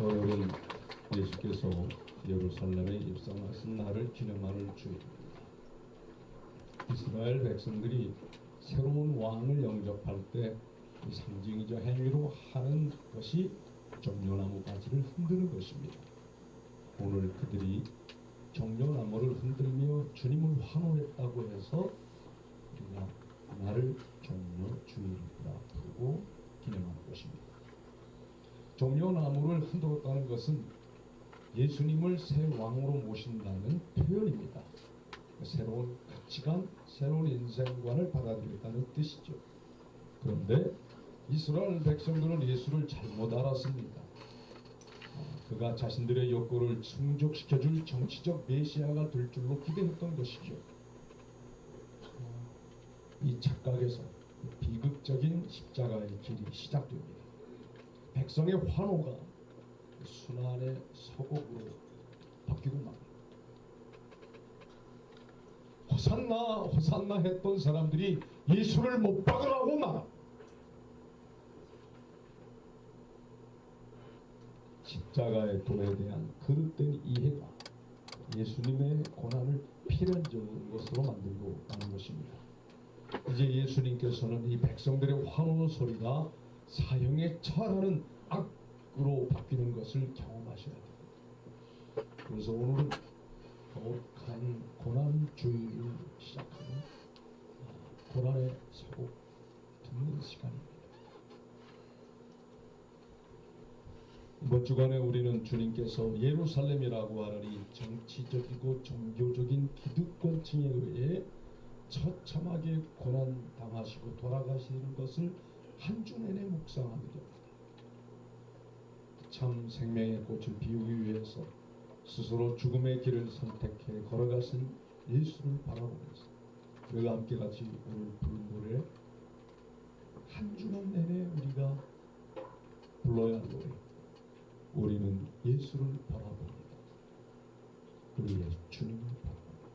오늘은 예수께서 예루살렘에 입성하신 날을 기념하는 주입니다. 이스라엘 백성들이 새로운 왕을 영접할 때 상징이자 행위로 하는 것이 종려나무 가지를 흔드는 것입니다. 오늘 그들이 종려나무를 흔들며 주님을 환호했다고 해서 우리가 나를 종려주일이라 부르고 기념하는 것입니다. 종려나무를 흔들었다는 것은 예수님을 새 왕으로 모신다는 표현입니다. 새로운 가치관, 새로운 인생관을 받아들였다는 뜻이죠. 그런데 이스라엘 백성들은 예수를 잘못 알았습니다. 그가 자신들의 욕구를 충족시켜줄 정치적 메시아가 될 줄로 기대했던 것이죠. 이 착각에서 비극적인 십자가의 길이 시작됩니다. 백성의 환호가 순환의 서곡으로 바뀌고 납니다. 호산나 호산나 했던 사람들이 예수를 못 박으라고 말합니다. 십자가의 도에 대한 그릇된 이해가 예수님의 고난을 필연적인 것으로 만들고 가는 것입니다. 이제 예수님께서는 이 백성들의 환호 소리가 사형에 처하는 악으로 바뀌는 것을 경험하셔야 됩니다. 그래서 오늘은 거룩한 고난주의를 시작하는 고난의 서곡 듣는 시간입니다. 이번 주간에 우리는 주님께서 예루살렘이라고 하는 이 정치적이고 종교적인 기득권층에 의해 처참하게 고난당하시고 돌아가시는 것을 한 주 내내 묵상하게 됩니다. 참 생명의 꽃을 피우기 위해서 스스로 죽음의 길을 선택해 걸어가신 예수를 바라보면서 우리가 함께 같이 오늘 부른 노래 한 주간 내내 우리가 불러야 할 노래 우리는 예수를 바라봅니다. 우리의 주님을 바라봅니다.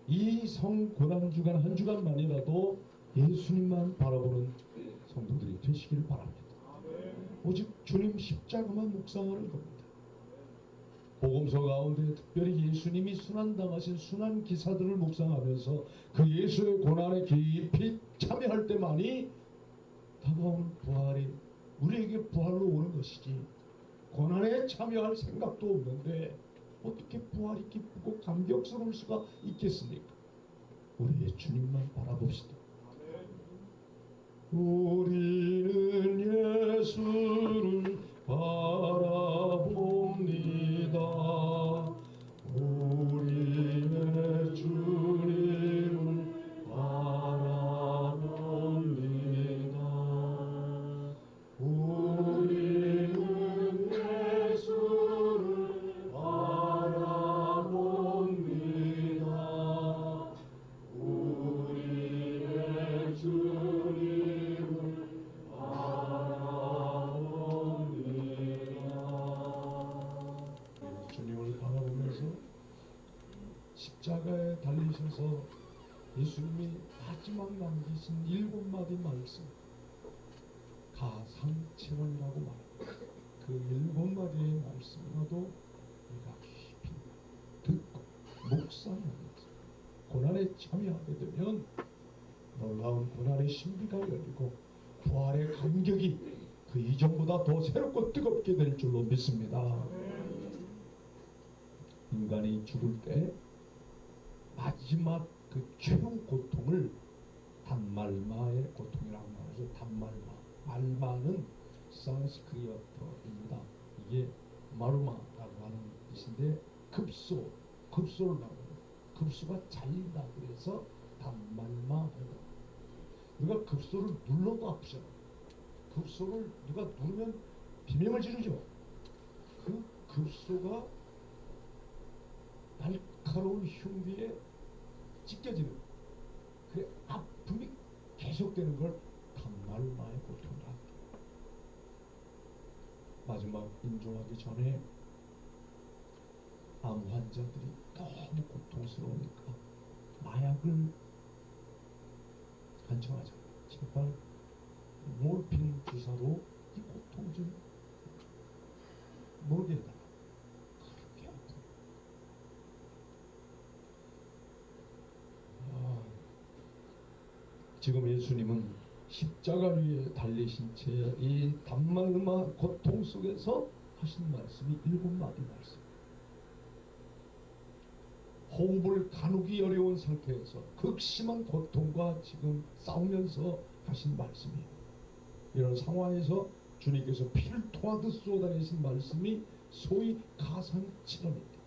이 성고난주간 한 주간만이라도 예수님만 바라보는 성도들이 되시기를 바랍니다. 오직 주님 십자가만 묵상하는 겁니다. 복음서 가운데 특별히 예수님이 순환당하신 순환 기사들을 묵상하면서 그 예수의 고난에 깊이 참여할 때만이 다가오는 부활이 우리에게 부활로 오는 것이지 고난에 참여할 생각도 없는데 어떻게 부활이 기쁘고 감격스러울 수가 있겠습니까? 우리의 주님만 바라봅시다. 우리는 예수를 바라봅니다. 우리의 주님을 바라봅니다. 우리는 예수를 바라봅니다. 우리의 주님을 주님을 바라보면서 십자가에 달리셔서 예수님이 마지막 남기신 7마디 말씀 가상체론이라고 말합니다. 그 7마디의 말씀이라도 우리가 깊이 듣고 묵상하면서 고난에 참여하게 되면 놀라운 고난의 신비가 열리고 부활의 감격이 그 이전보다 더 새롭고 뜨겁게 될 줄로 믿습니다. 인간이 죽을 때 마지막 그 최후 고통을 단말마의 고통이라고 말하죠. 단말마. 말마는 산스크리어트입니다. 이게 마루마라고 하는 뜻인데 급소를 말합니다. 급소가 잘린다 그래서 단말마. 누가 급소를 눌러도 아프잖아. 급소를 누가 누르면 비명을 지르죠. 그 급소가 날카로운 흉기에 찢겨지는 그 아픔이 계속되는 걸 단말마의 고통이라 합니다. 마지막 인종하기 전에 암 환자들이 너무 고통스러우니까 마약을 간청하잖아요. 제발 몰핀 주사로 이 고통 좀 지금 예수님은 십자가 위에 달리신 채 이 단말마 고통 속에서 하신 말씀이 7마디 말씀. 호흡을 가누기 어려운 상태에서 극심한 고통과 지금 싸우면서 하신 말씀이에요. 이런 상황에서 주님께서 피를 토하듯 쏟아내신 말씀이 소위 가상칠언입니다.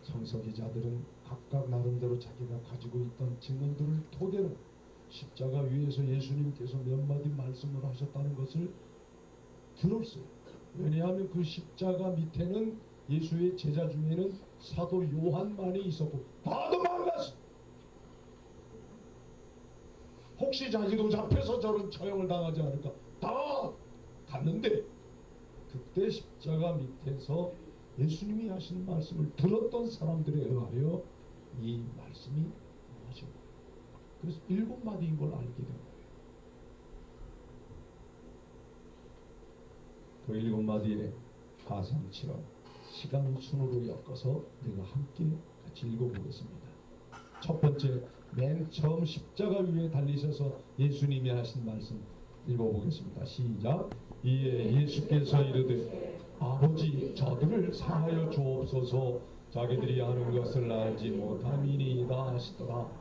성서기자들은 각각 나름대로 자기가 가지고 있던 증언들을 토대로 십자가 위에서 예수님께서 몇 마디 말씀을 하셨다는 것을 들었어요. 왜냐하면 그 십자가 밑에는 예수의 제자 중에는 사도 요한만이 있었고 다 도망갔어. 혹시 자기도 잡혀서 저런 처형을 당하지 않을까 다 갔는데 그때 십자가 밑에서 예수님이 하신 말씀을 들었던 사람들에 의하여 이 말씀이 나오죠. 그래서 7마디인 걸 알게 된 거예요. 그 7마디의 가상치가 시간 순으로 엮어서 내가 함께 같이 읽어보겠습니다. 첫 번째, 맨 처음 십자가 위에 달리셔서 예수님이 하신 말씀 읽어보겠습니다. 시작. 이에 예수께서 이르되 아버지 저들을 사하여 주옵소서 자기들이 하는 것을 알지 못함이니이다 하시더라.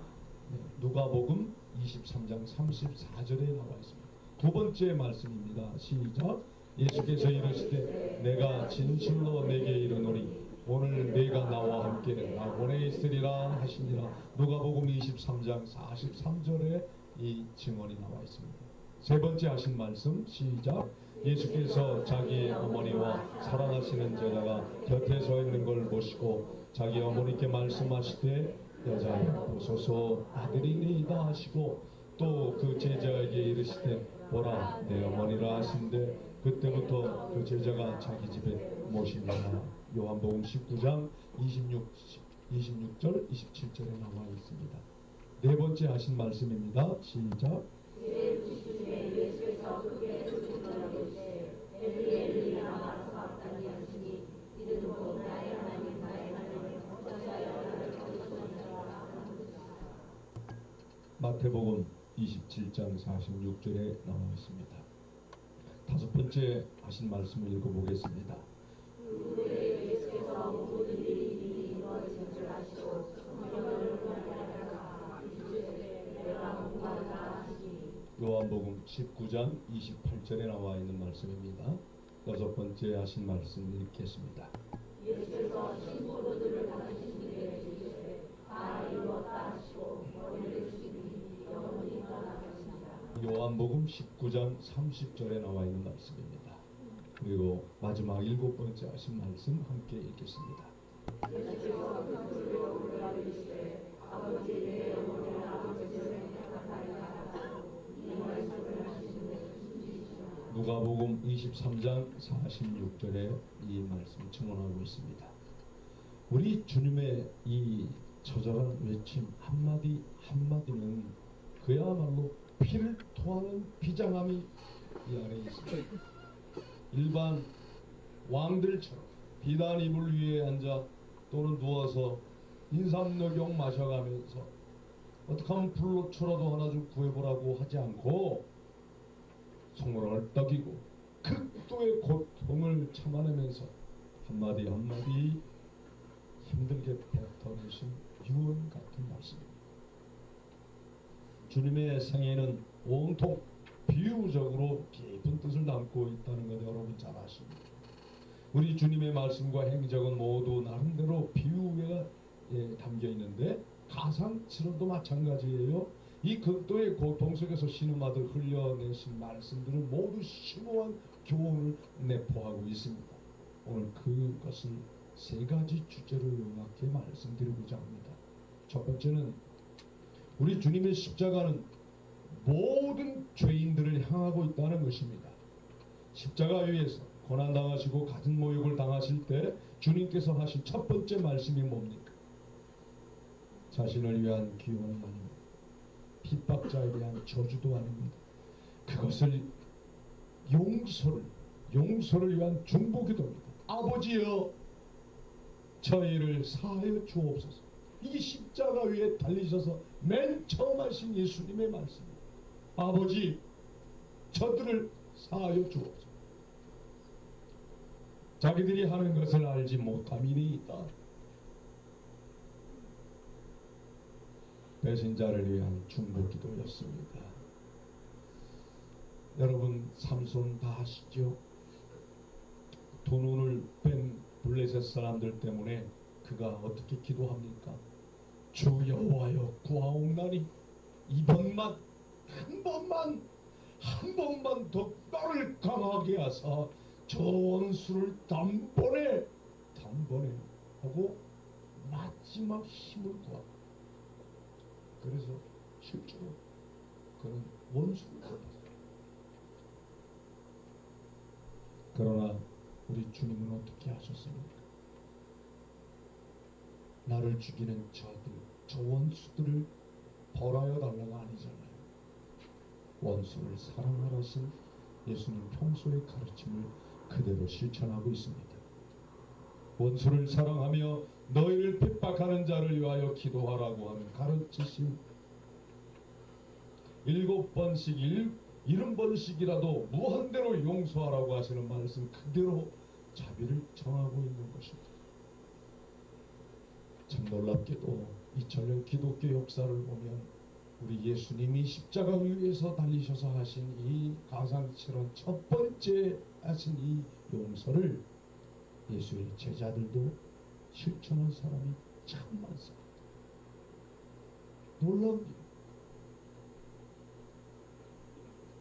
누가복음 23장 34절에 나와 있습니다. 두 번째 말씀입니다. 시작. 예수께서 이르시되 내가 진실로 내게 이르노니 오늘 내가 나와 함께 낙원에 있으리라 하시니라. 누가복음 23장 43절에 이 증언이 나와 있습니다. 세 번째 하신 말씀 시작. 예수께서 자기의 어머니와 사랑하시는 제자가 곁에 서 있는 걸 보시고 자기 어머니께 말씀하시되 여자여 보소서 아들이니이다 하시고 또 그 제자에게 이르시되 보라 내 어머니라 하신대 그때부터 그 제자가 자기 집에 모시니라. 요한복음 19장 26절 27절에 나와 있습니다. 네 번째 하신 말씀입니다. 시작. 마태복음 27장 46절에 나와 있습니다. 다섯 번째 하신 말씀을 읽어보겠습니다. 요한복음 19장 28절에 나와 있는 말씀입니다. 여섯 번째 하신 말씀 읽겠습니다. 예수께서 신부들을 가르치시되 이르시되 다 이루었다 하시고 머리를 숙이니 영원히 떠나가시니라. 요한복음 19장 30절에 나와 있는 말씀입니다. 그리고 마지막 일곱 번째 하신 말씀 함께 읽겠습니다. 예수께서 그들로 올라 이르시되 아버지 내 영혼을 아버지를 누가복음 23장 46절에 이 말씀 증언하고 있습니다. 우리 주님의 이 처절한 외침 한마디 한마디는 그야말로 피를 토하는 비장함이 이 안에 있습니다. 일반 왕들처럼 비단 이불 위에 앉아 또는 누워서 인삼녹용 마셔가면서 어떻게 하면 불로초라도 하나 좀 구해보라고 하지 않고 손을 떨기고 극도의 고통을 참아내면서 한마디 한마디 힘들게 뱉어내신 유언 같은 말씀입니다. 주님의 생애는 온통 비유적으로 깊은 뜻을 담고 있다는 것 여러분 잘 아십니다. 우리 주님의 말씀과 행적은 모두 나름대로 비유에 담겨 있는데 가상치론도 마찬가지예요. 이 극도의 고통 속에서 신음하듯 흘려내신 말씀들은 모두 심오한 교훈을 내포하고 있습니다. 오늘 그것을 세 가지 주제로 요약해 말씀드리고자 합니다. 첫 번째는 우리 주님의 십자가는 모든 죄인들을 향하고 있다는 것입니다. 십자가 위에서 고난당하시고 가진 모욕을 당하실 때 주님께서 하신 첫 번째 말씀이 뭡니까? 자신을 위한 기원이 아닙니다. 핍박자에 대한 저주도 아닙니다. 그것을 용서를 위한 중보기도입니다. 아버지여 저희를 사하여 주옵소서. 이 십자가 위에 달리셔서 맨 처음 하신 예수님의 말씀입니다. 아버지, 저들을 사하여 주옵소서. 자기들이 하는 것을 알지 못함이니이다. 배신자를 위한 중보기도였습니다. 여러분, 삼손 다 아시죠? 두 눈을 뺀 블레셋 사람들 때문에 그가 어떻게 기도합니까? 주 여호와여 구하옵나니 이번만 한 번만 더 나를 강하게 하사 저 원수를 단번에 하고 마지막 힘을 구하. 그래서 실제로 그는 원수를 구했어요. 그러나 우리 주님은 어떻게 하셨습니까? 나를 죽이는 저 원수들을 벌하여 달라가 아니잖아요. 원수를 사랑하라신 예수님 평소의 가르침을 그대로 실천하고 있습니다. 원수를 사랑하며 너희를 핍박하는 자를 위하여 기도하라고 하는 가르치심, 7번씩 70번씩이라도 무한대로 용서하라고 하시는 말씀 그대로 자비를 정하고 있는 것입니다. 참 놀랍게도 2000년 기독교 역사를 보면 우리 예수님이 십자가 위에서 달리셔서 하신 이 가상실현 첫 번째 하신 이 용서를 예수의 제자들도 실천한 사람이 참 많습니다. 놀라운 일.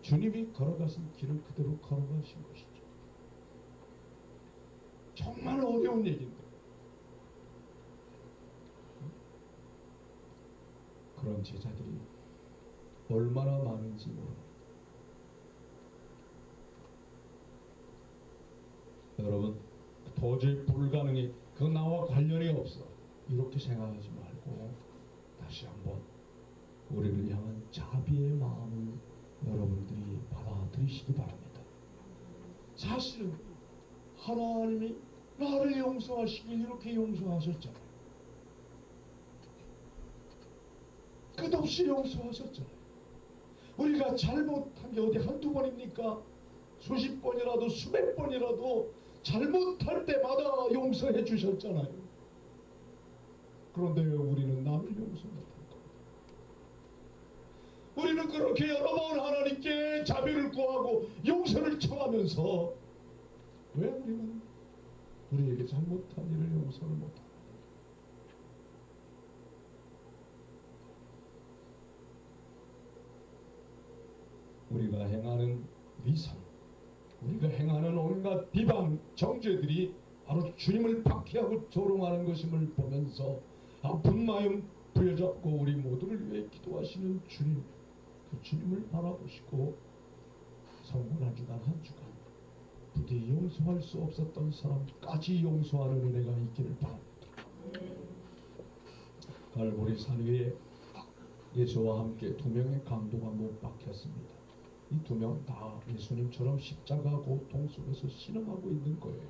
주님이 걸어가신 길을 그대로 걸어가신 것이죠. 정말 어려운 얘기인데 그런 제자들이 얼마나 많은지 모릅니다. 여러분, 도저히 불가능해, 그 나와 관련이 없어, 이렇게 생각하지 말고 다시 한번 우리를 향한 자비의 마음을 여러분들이 받아들이시기 바랍니다. 사실은 하나님이 나를 용서하시길 이렇게 용서하셨잖아요. 끝없이 용서하셨잖아요. 우리가 잘못한 게 어디 한두 번입니까? 수십 번이라도 수백 번이라도 잘못할 때마다 용서해 주셨잖아요. 그런데 왜 우리는 남을 용서 못할까? 우리는 그렇게 여러 번 하나님께 자비를 구하고 용서를 청하면서 왜 우리는 우리에게 잘못한 일을 용서를 못할까? 우리가 행하는 위선, 우리가 행하는 온갖 비방, 정죄들이 바로 주님을 박해하고 조롱하는 것임을 보면서 아픈 마음 부여잡고 우리 모두를 위해 기도하시는 주님, 그 주님을 바라보시고 성공 한 주간 한 주간 부디 용서할 수 없었던 사람까지 용서하는 은혜가 있기를 바랍니다. 갈보리 산 위에 예수와 함께 두 명의 강도가 못 박혔습니다. 이 두 명 다 예수님처럼 십자가 고통 속에서 신음하고 있는 거예요.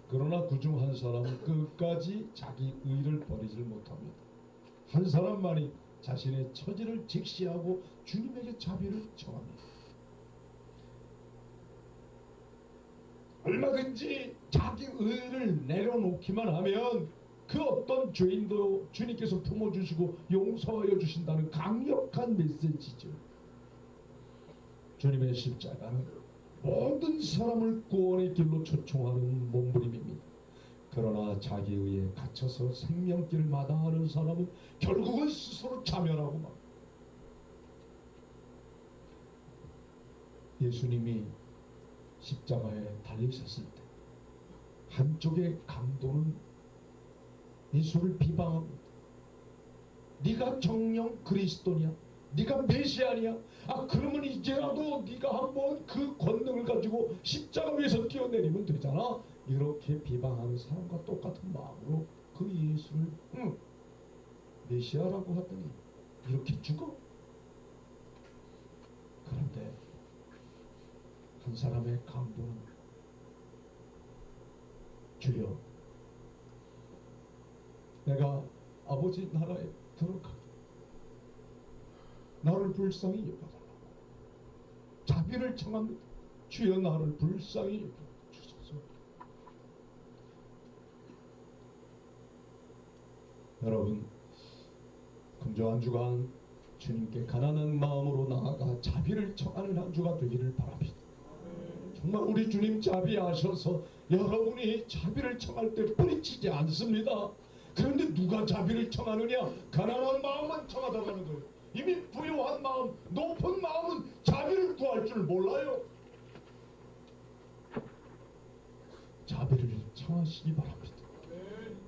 그러나 그중 한 사람은 끝까지 자기 의를 버리질 못합니다. 한 사람만이 자신의 처지를 직시하고 주님에게 자비를 청합니다. 얼마든지 자기 의를 내려놓기만 하면 그 어떤 죄인도 주님께서 품어주시고 용서하여 주신다는 강력한 메시지죠. 주님의 십자가는 모든 사람을 구원의 길로 초청하는 몸부림입니다. 그러나 자기 의에 갇혀서 생명길을 마다하는 사람은 결국은 스스로 자멸하고 막. 예수님이 십자가에 달리셨을 때 한쪽의 강도는 예수를 비방합니다. 네가 정령 그리스도냐? 네가 메시아냐? 그러면 이제라도 네가 한번 그 권능을 가지고 십자가 위에서 뛰어내리면 되잖아. 이렇게 비방하는 사람과 똑같은 마음으로 그 예수를 메시아라고 하더니 이렇게 죽어. 그런데 한 사람의 강도는 주여, 내가 아버지 나라에 들어가게 나를 불쌍히 여겨달라고 자비를 청합니다. 주여 나를 불쌍히 여겨주소서. 여러분, 금조 한 주간 주님께 가난한 마음으로 나아가 자비를 청하는 한 주가 되기를 바랍니다. 정말 우리 주님 자비하셔서 여러분이 자비를 청할 때 뿌리치지 않습니다. 그런데 누가 자비를 청하느냐? 가난한 마음만 청하다고 하는 거예요. 이미 부유한 마음, 높은 마음은 자비를 구할 줄 몰라요. 자비를 청하시기 바랍니다.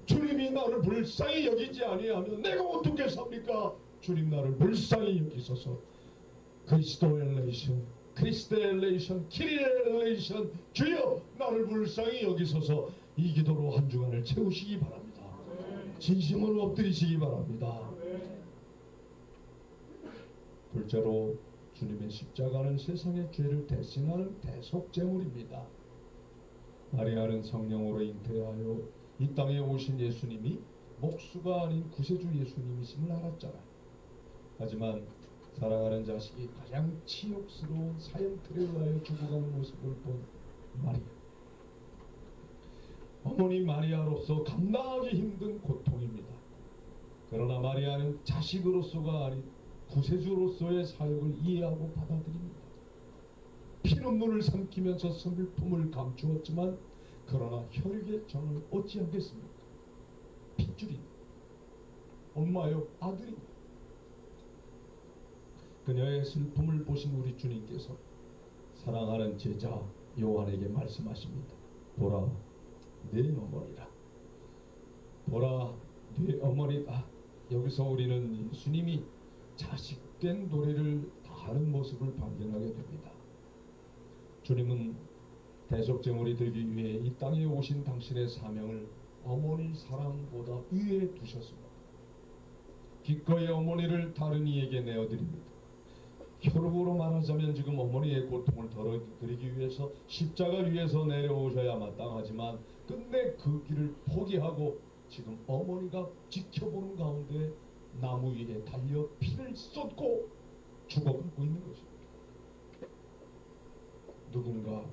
주님이 나를 불쌍히 여기지 아니하면 내가 어떻게 삽니까? 주님 나를 불쌍히 여기소서. 그리스도 엘레이션, 크리스트 엘레이션, 키리 엘레이션, 주여 나를 불쌍히 여기소서. 이 기도로 한 주간을 채우시기 바랍니다. 진심으로 엎드리시기 바랍니다. 둘째로 주님의 십자가는 세상의 죄를 대신하는 대속제물입니다. 마리아는 성령으로 잉태하여 이 땅에 오신 예수님이 목수가 아닌 구세주 예수님이심을 알았잖아요. 하지만 사랑하는 자식이 가장 치욕스러운 사형틀에 의하여 죽어가는 모습을 본 마리아. 어머니 마리아로서 감당하기 힘든 고통입니다. 그러나 마리아는 자식으로서가 아닌 구세주로서의 사역을 이해하고 받아들입니다. 피눈물을 삼키면서 슬픔을 감추었지만 그러나 혈육의 정을 어찌하겠습니까? 핏줄이 엄마요 아들이. 그녀의 슬픔을 보신 우리 주님께서 사랑하는 제자 요한에게 말씀하십니다. 보라 내 어머니라. 보라 내 어머니다. 여기서 우리는 예수님이 자식된 도리를 다하는 모습을 발견하게 됩니다. 주님은 대속제물이 되기 위해 이 땅에 오신 당신의 사명을 어머니 사랑보다 위에 두셨습니다. 기꺼이 어머니를 다른 이에게 내어드립니다. 혈육으로 말하자면 지금 어머니의 고통을 덜어드리기 위해서 십자가 위에서 내려오셔야 마땅하지만 끝내 그 길을 포기하고 지금 어머니가 지켜보는 가운데 나무 위에 달려 피를 쏟고 죽어가고 있는 것입니다. 누군가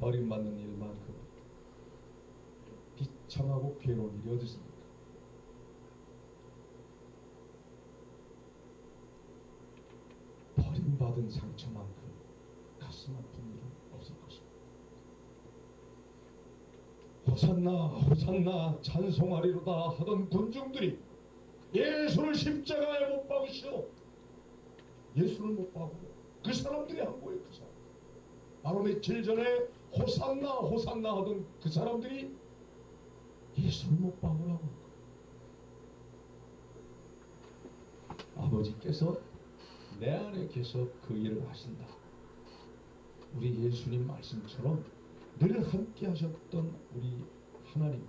버림받는 일만큼 비참하고 괴로운 일이 어디 있습니까? 버림받은 상처만큼 가슴 아픈 일은 없을 것입니다. 호산나 호산나 찬송하리로다 하던 군중들이 예수를 십자가에 못 박으시오. 예수를 못 박고 그 사람들이 한 거예요. 그 사람. 바로 며칠 전에 호산나 호산나 하던 그 사람들이 예수를 못 박으라고. 아버지께서 내 안에 계셔 그 일을 하신다. 우리 예수님 말씀처럼 늘 함께 하셨던 우리 하나님,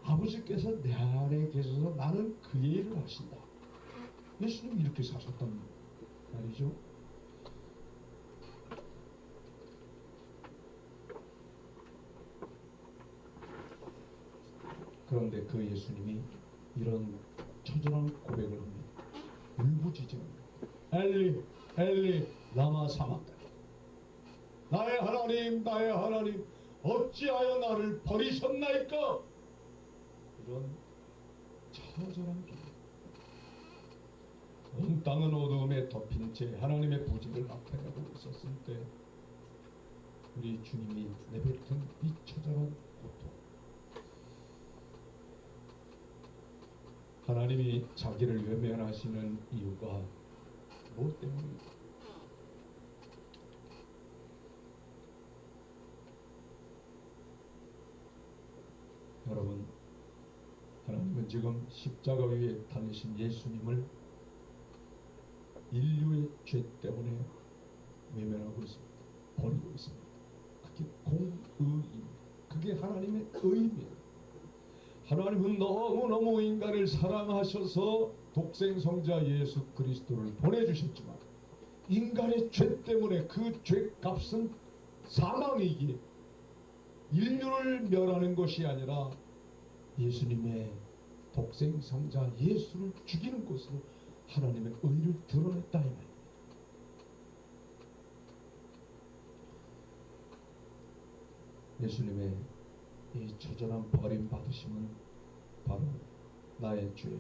아버지께서 내 안에 계셔서 나는 그의 일을 하신다. 예수님이 이렇게 사셨단 말이죠. 그런데 그 예수님이 이런 처절한 고백을 합니다. 울부짖습니다. 엘리 엘리 라마 사막다. 나의 하나님 나의 하나님 어찌하여 나를 버리셨나이까. 이런 처절한 기도. 온 땅은 어두움에 덮인 채 하나님의 부지를 나타내고 있었을 때 우리 주님이 내뱉은 이 처절한 고통. 하나님이 자기를 외면하시는 이유가 무엇 때문입니까? 여러분, 하나님은 지금 십자가 위에 달리신 예수님을 인류의 죄 때문에 외면하고 있습니다. 버리고 있습니다. 그게 공의입니다. 그게 하나님의 의입니다. 하나님은 너무너무 인간을 사랑하셔서 독생성자 예수 그리스도를 보내주셨지만 인간의 죄 때문에 그 죄값은 사망이기에 인류를 멸하는 것이 아니라 예수님의 독생성자 예수를 죽이는 것으로 하나님의 의를 드러냈다 이 말입니다. 예수님의 이 처절한 버림받으심은 바로 나의 죄,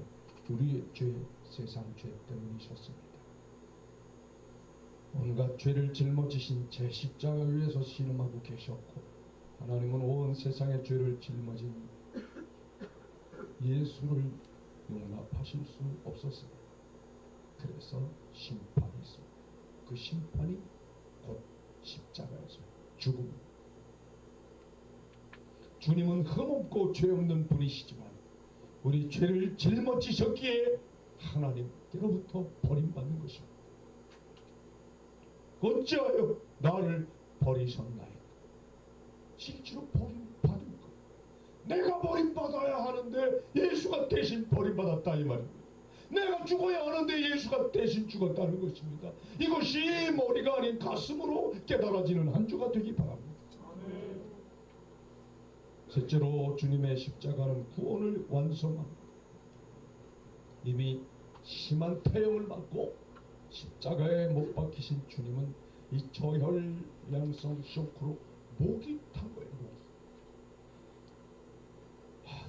우리의 죄, 세상 죄 때문이셨습니다. 온갖 죄를 짊어지신 제 십자가 위에서 신음하고 계셨고, 하나님은 온 세상의 죄를 짊어진 예수를 용납하실 수 없었습니다. 그래서 심판이 있습니다. 그 심판이 곧 십자가에서 죽음. 주님은 흠없고 죄 없는 분이시지만 우리 죄를 짊어지셨기에 하나님께로부터 버림받는 것입니다. 어찌하여 나를 버리셨나이까? 실제로 버림받은 것. 내가 버림받아야 하는데 예수가 대신 버림받았다 이 말입니다. 내가 죽어야 하는데 예수가 대신 죽었다는 것입니다. 이것이 머리가 아닌 가슴으로 깨달아지는 한 주가 되기 바랍니다. 셋째로 주님의 십자가는 구원을 완성합니다. 이미 심한 태형을 받고 십자가에 못 박히신 주님은 이 저혈량성 쇼크로 목이 탄 거예요.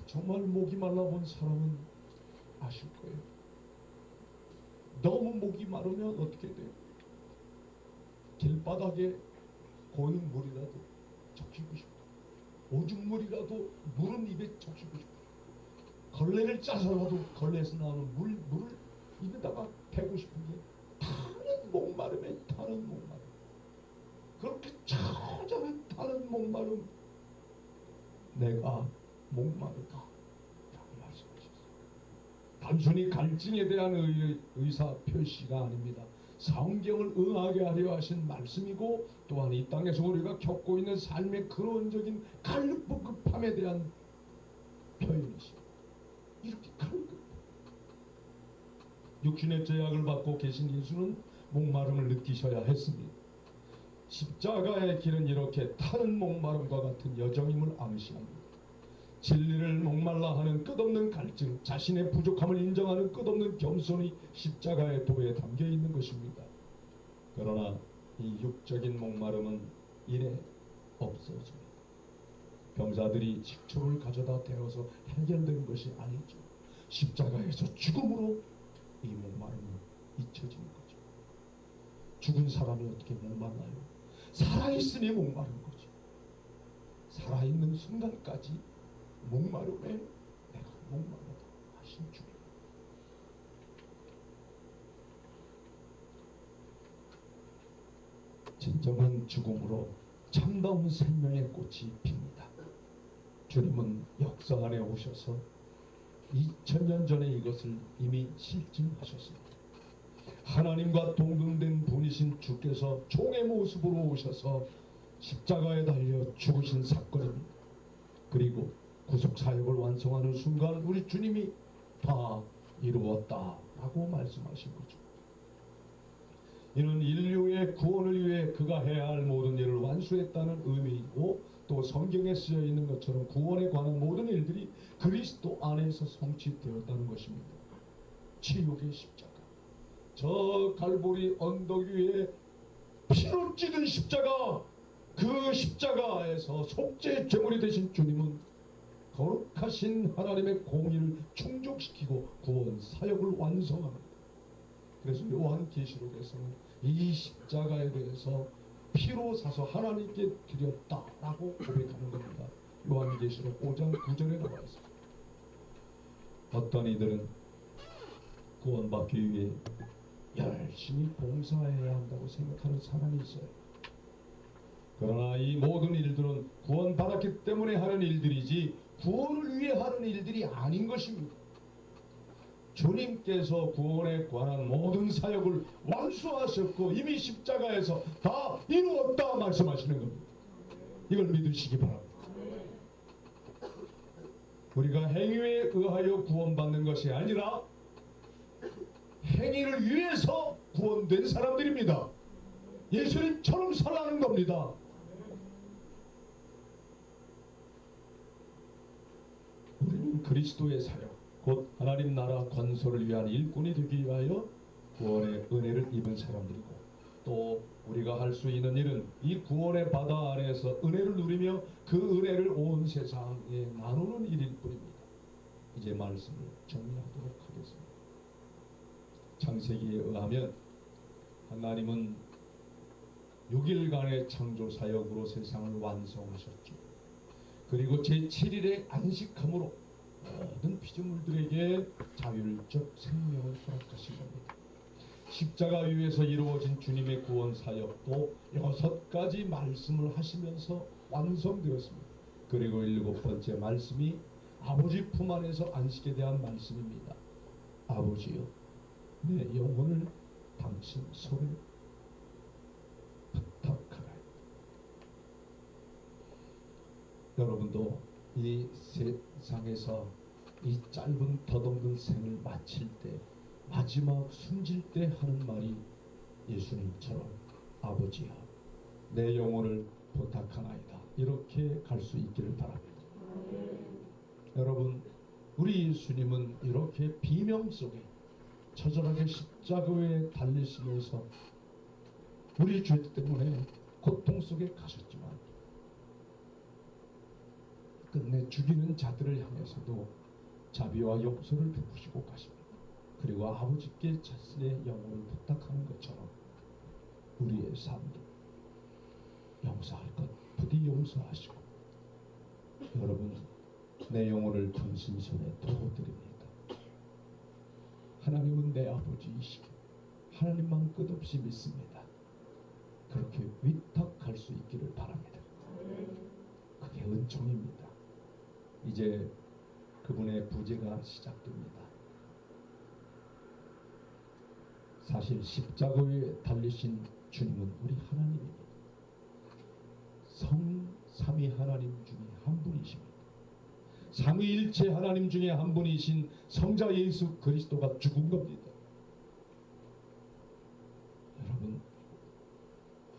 정말 목이 말라본 사람은 아실 거예요. 너무 목이 마르면 어떻게 돼요? 길바닥에 고인 물이라도 적시고 싶고, 오줌물이라도 물은 입에 적시고 싶고, 걸레를 짜서라도 걸레에서 나오는 물을 입에다가 대고 싶은 게 타는 목마름에 타는 목마름. 그렇게 처절한 타는 목마름, 내가 목마르다 라고 말씀하셨어요. 단순히 갈증에 대한 의사 표시가 아닙니다. 성경을 응하게 하려 하신 말씀이고, 또한 이 땅에서 우리가 겪고 있는 삶의 근원적인 갈급급함에 대한 표현이십니다. 이렇게 갈급. 육신의 죄악을 받고 계신 예수는 목마름을 느끼셔야 했습니다. 십자가의 길은 이렇게 타는 목마름과 같은 여정임을 암시합니다. 진리를 목말라 하는 끝없는 갈증, 자신의 부족함을 인정하는 끝없는 겸손이 십자가의 도에 담겨 있는 것입니다. 그러나 이 육적인 목마름은 이래 없어집니다. 병사들이 식초를 가져다 대어서 해결된 것이 아니죠. 십자가에서 죽음으로 이 목마름은 잊혀지는 거죠. 죽은 사람이 어떻게 목말라요? 살아있으니 목마른 거죠. 살아있는 순간까지 목마름에 내가 목마르다 하신 주님. 진정한 죽음으로 참다운 생명의 꽃이 핍니다. 주님은 역사 안에 오셔서 2000년 전에 이것을 이미 실증하셨습니다. 하나님과 동등된 분이신 주께서 종의 모습으로 오셔서 십자가에 달려 죽으신 사건입니다. 그리고 구속사역을 완성하는 순간 우리 주님이 다 이루었다 라고 말씀하신 거죠. 이는 인류의 구원을 위해 그가 해야 할 모든 일을 완수했다는 의미이고, 또 성경에 쓰여 있는 것처럼 구원에 관한 모든 일들이 그리스도 안에서 성취되었다는 것입니다. 치욕의 십자가, 저 갈보리 언덕 위에 피로 찌든 십자가, 그 십자가에서 속죄 제물이 되신 주님은 거룩하신 하나님의 공의를 충족시키고 구원 사역을 완성합니다. 그래서 요한계시록에서는 이 십자가에 대해서 피로 사서 하나님께 드렸다라고 고백하는 겁니다. 요한계시록 5장 9절에 나와 있습니다. 어떤 이들은 구원받기 위해 열심히 봉사해야 한다고 생각하는 사람이 있어요. 그러나 이 모든 일들은 구원받았기 때문에 하는 일들이지 구원을 위해 하는 일들이 아닌 것입니다. 주님께서 구원에 관한 모든 사역을 완수하셨고 이미 십자가에서 다 이루었다 말씀하시는 겁니다. 이걸 믿으시기 바랍니다. 우리가 행위에 의하여 구원받는 것이 아니라 행위를 위해서 구원된 사람들입니다. 예수님처럼 살아가는 겁니다. 우리는 그리스도의 사역, 곧 하나님 나라 건설을 위한 일꾼이 되기 위하여 구원의 은혜를 입은 사람들이고, 또 우리가 할 수 있는 일은 이 구원의 바다 아래에서 은혜를 누리며 그 은혜를 온 세상에 나누는 일일 뿐입니다. 이제 말씀을 정리하도록 하겠습니다. 창세기에 의하면 하나님은 6일간의 창조 사역으로 세상을 완성하셨죠. 그리고 제7일에 안식함으로 모든 피조물들에게 자율적 생명을 허락하신 겁니다. 십자가 위에서 이루어진 주님의 구원 사역도 6가지 말씀을 하시면서 완성되었습니다. 그리고 7번째 말씀이 아버지 품 안에서 안식에 대한 말씀입니다. 아버지여, 내 영혼을 당신 손에 부탁하라. 여러분도 이 세상에서 이 짧은 덧없는 생을 마칠 때, 마지막 숨질 때 하는 말이 예수님처럼 아버지여, 내 영혼을 부탁하나이다, 이렇게 갈 수 있기를 바랍니다. 여러분, 우리 예수님은 이렇게 비명 속에 처절하게 십자가에 달리시면서 우리 죄 때문에 고통 속에 가셨지만 끝내 죽이는 자들을 향해서도 자비와 용서를 베푸시고 가십니다. 그리고 아버지께 자신의 영혼을 부탁하는 것처럼 우리의 삶도 용서할 것 부디 용서하시고, 여러분, 내 영혼을 당신 손에 두고 드립니다. 하나님은 내 아버지이시고 하나님만 끝없이 믿습니다. 그렇게 위탁할 수 있기를 바랍니다. 그게 은총입니다. 이제 그분의 부재가 시작됩니다. 사실 십자가에 달리신 주님은 우리 하나님입니다. 성삼위 하나님 중에 한 분이십니다. 삼위일체 하나님 중에 한 분이신 성자 예수 그리스도가 죽은 겁니다. 여러분,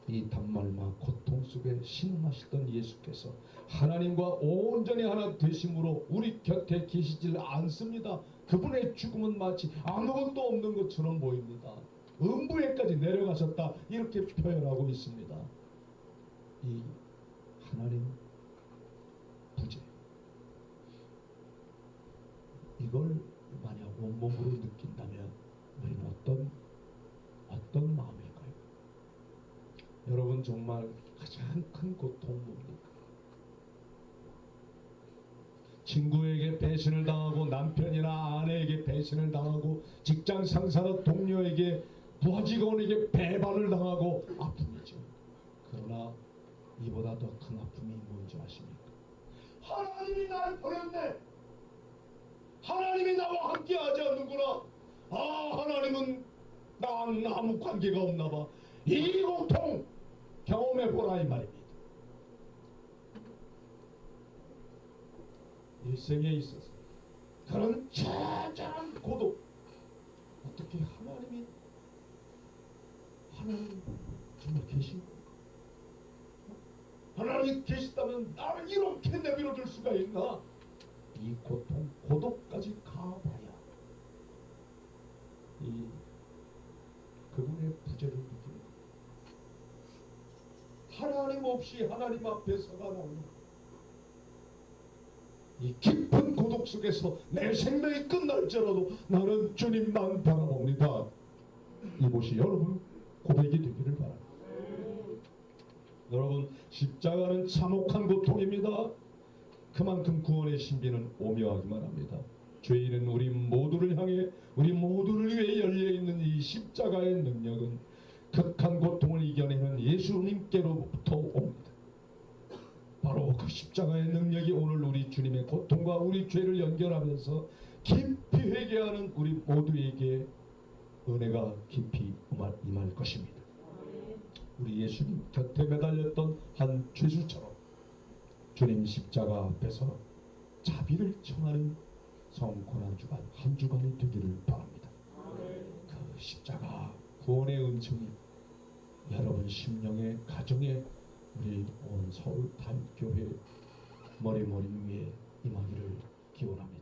이 단말마 고통 속에 신음하시던 예수께서 하나님과 온전히 하나 되심으로 우리 곁에 계시질 않습니다. 그분의 죽음은 마치 아무것도 없는 것처럼 보입니다. 음부에까지 내려가셨다, 이렇게 표현하고 있습니다. 이 하나님 부재, 이걸 만약 온몸으로 느낀다면 우리는 어떤 마음일까요? 여러분, 정말 가장 큰 고통은 뭡니까? 친구에게 배신을 당하고, 남편이나 아내에게 배신을 당하고, 직장 상사나 동료에게, 부하 직원에게 배반을 당하고 아픔이죠. 그러나 이보다 더 큰 아픔이 뭔지 아십니까? 하나님이 날 버렸네. 하나님이 나와 함께 하지 않는구나. 하나님은 나와는 아무 관계가 없나 봐. 이 고통 경험해보라, 이 말입니다. 일생에 있어서 그런 처절한 고독, 어떻게 하나님 정말 계신가? 하나님 계시다면 나를 이렇게 내버려둘 수가 있나? 이 고통, 고독까지 가봐야 이 그분의 부재를 느끼는 것. 하나님 없이 하나님 앞에 서가 나오는 것. 이 깊은 고독 속에서 내 생명이 끝날지라도 나는 주님만 바라봅니다. 이곳이 여러분 고백이 되기를 바랍니다. 여러분, 십자가는 참혹한 고통입니다. 그만큼 구원의 신비는 오묘하기만 합니다. 죄인은 우리 모두를 향해, 우리 모두를 위해 열려있는 이 십자가의 능력은 극한 고통을 이겨내는 예수님께로부터 옵니다. 바로 그 십자가의 능력이 오늘 우리 주님의 고통과 우리 죄를 연결하면서 깊이 회개하는 우리 모두에게 은혜가 깊이 임할 것입니다. 우리 예수님 곁에 매달렸던 한 죄수처럼 주님 십자가 앞에서 자비를 청하는 성 고난주간 한 주간이 되기를 바랍니다. 그 십자가 구원의 은총이 여러분 심령의 가정에, 우리 온 서울 단교회 머리 위에 임하기를 기원합니다.